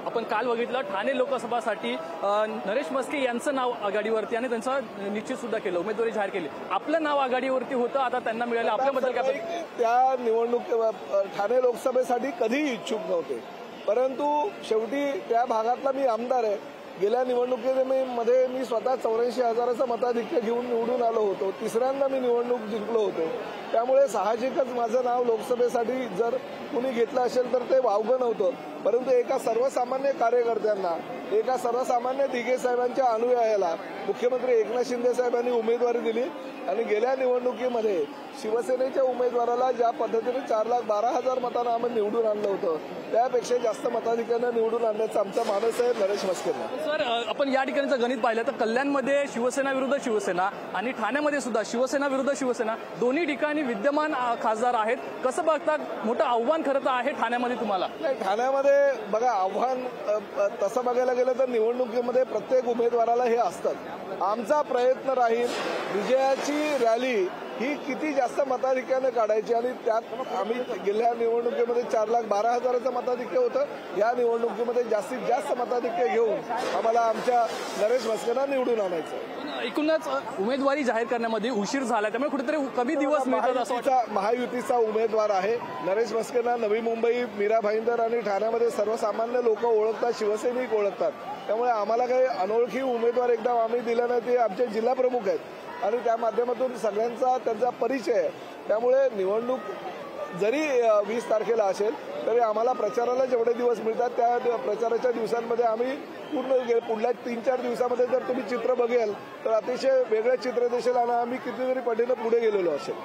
आपण काल बघितलं ठाणे लोकसभासाठी नरेश म्हस्के यांचं नाव आघाडीवरती आणि त्यांचं निश्चित सुद्धा केलं, उमेदवारी जाहीर केली. आपलं नाव आघाडीवरती होतं, आता त्यांना मिळालं. आपल्याबद्दल काय? त्या निवडणूक ठाणे लोकसभेसाठी कधीही इच्छुक नव्हते, परंतु शेवटी त्या भागातला मी आमदार आहे. गेल्या निवडणुकीमध्ये मी स्वतः 84,000चं मताधिक्य घेऊन निवडून आलो होतो. तिसऱ्यांदा मी निवडणूक जिंकलो होतो. त्यामुळे साहजिकच माझं नाव लोकसभेसाठी जर कुणी घेतलं असेल तर ते वावगं नव्हतं. परंतु एका सर्वसामान्य कार्यकर्त्यांना, एका सर्वसामान्य दिघे साहेबांच्या अनुयायाला मुख्यमंत्री एकनाथ शिंदे साहेबांनी उमेदवारी दिली आणि गेल्या निवडणुकीमध्ये शिवसेनेच्या उमेदवाराला ज्या पद्धतीने 4,12,000 मतांना आम्ही निवडून आणलं होतं, त्यापेक्षा जास्त मताधिक्यानं निवडून आणण्याचा आमचा मानस आहे नरेश म्हस्केंना. सर, आपण या ठिकाणचं गणित पाहिलं तर कल्याणमध्ये शिवसेना विरुद्ध शिवसेना आणि ठाण्यामध्ये सुद्धा शिवसेना विरुद्ध शिवसेना दोन्ही ठिकाणी विद्यमान खासदार आहेत. कसं बघता? मोठं आव्हान खरं तर आहे ठाण्यामध्ये तुम्हाला. नाही, ठाण्यामध्ये बघा आव्हान तसं बघायला गेलं तर निवडणुकीमध्ये प्रत्येक उमेदवाराला हे असतं. आमचा प्रयत्न राहील विजयाची रॅली ही किती जास्त मताधिक्यानं काढायची आणि त्यात आम्ही गेल्या निवडणुकीमध्ये 4,12,000चं मताधिक्य होतं. या निवडणुकीमध्ये जास्तीत जास्त मताधिक्य घेऊन आम्हाला आमच्या नरेश म्हस्केंना निवडून आणायचं. एकूणच उमेदवारी जाहीर करण्यामध्ये उशीर झाला, त्यामुळे कुठेतरी कमी दिवस मिळतात असं वाटतं. महायुतीचा उमेदवार आहे नरेश म्हस्केंना. नवी मुंबई, मीरा भाईंदर आणि ठाण्यामध्ये सर्वसामान्य लोक ओळखतात, शिवसैनिक ओळखतात. त्यामुळे आम्हाला काही अनोळखी उमेदवार एकदा आम्ही दिला नाही. ते आमचे जिल्हा प्रमुख आहेत आणि त्या माध्यमातून सगळ्यांचा त्यांचा परिचय आहे. त्यामुळे निवडणूक जरी 20 तारखेला असेल तरी आम्हाला प्रचाराला जेवढे दिवस मिळतात त्या प्रचाराच्या दिवसांमध्ये आम्ही पूर्ण पुढल्या 3-4 दिवसामध्ये जर तुम्ही चित्र बघेल तर अतिशय वेगळं चित्र दिसेल आणि आम्ही कितीतरी पटीनं पुढे गेलेलो असेल.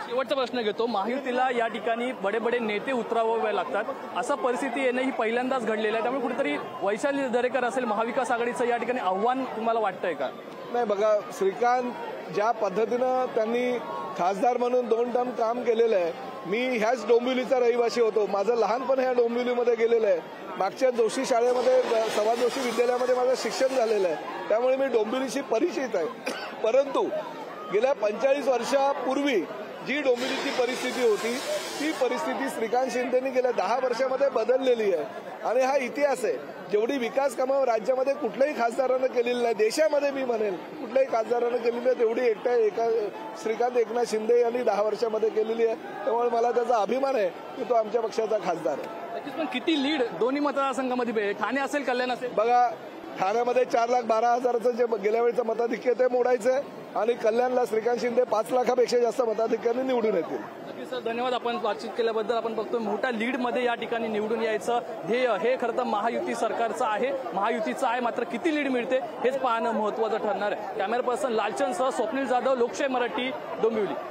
शेवटचा प्रश्न घेतो. महायुतीला या ठिकाणी बडे बडे नेते उतरावे लागतात, असा परिस्थिती येणं ही पहिल्यांदाच घडलेलं आहे. त्यामुळे कुठेतरी वैशाली दरेकर असेल, महाविकास आघाडीचं या ठिकाणी आव्हान तुम्हाला वाटतंय का? नाही, बघा श्रीकांत ज्या पद्धतीनं त्यांनी खासदार म्हणून 2 टर्म काम केलेलं आहे. मी ह्याच डोंबिवलीचा रहिवासी होतो. माझं लहानपण ह्या डोंबिवलीमध्ये गेलेलं आहे. मागच्या जोशी शाळेमध्ये, सवा जोशी विद्यालयामध्ये माझं शिक्षण झालेलं आहे. त्यामुळे मी डोंबिवलीशी परिचित आहे. परंतु गेल्या 45 वर्षापूर्वी जी डोंबिवलीची परिस्थिती होती ती परिस्थिती श्रीकांत शिंदेनी गेल्या 10 वर्षामध्ये बदललेली आहे. आणि हा इतिहास आहे. जेवढी विकास कामं राज्यामध्ये कुठल्याही खासदारानं केलेली नाही, देशामध्ये मी म्हणेल कुठल्याही खासदारानं केलेली नाही, तेवढी श्रीकांत एकनाथ शिंदे यांनी 10 वर्षामध्ये केलेली आहे. त्यामुळे मला त्याचा अभिमान आहे की तो आमच्या पक्षाचा खासदार आहे. पण किती लीड दोन्ही मतदारसंघामध्ये, ठाणे असेल कल्याण असेल? बघा, ठाण्यामध्ये 4,12,000चं जे गेल्या वेळेचं मताधिक्य ते मोडायचंय आणि कल्याणला श्रीकांत शिंदे 5 लाखापेक्षा जास्त मताधिक्याने निवडून येतील. नक्कीच सर, धन्यवाद. आपण बातचीत केल्याबद्दल. आपण बघतोय मोठ्या लीडमध्ये या ठिकाणी निवडून यायचं ध्येय हे खरं तर महायुती सरकारचं आहे, महायुतीचं आहे. मात्र किती लीड मिळते हेच पाहणं महत्त्वाचं ठरणार आहे. कॅमेरा पर्सन लालचंदसह स्वप्नील जाधव, लोकशाही मराठी, डोंबिवली.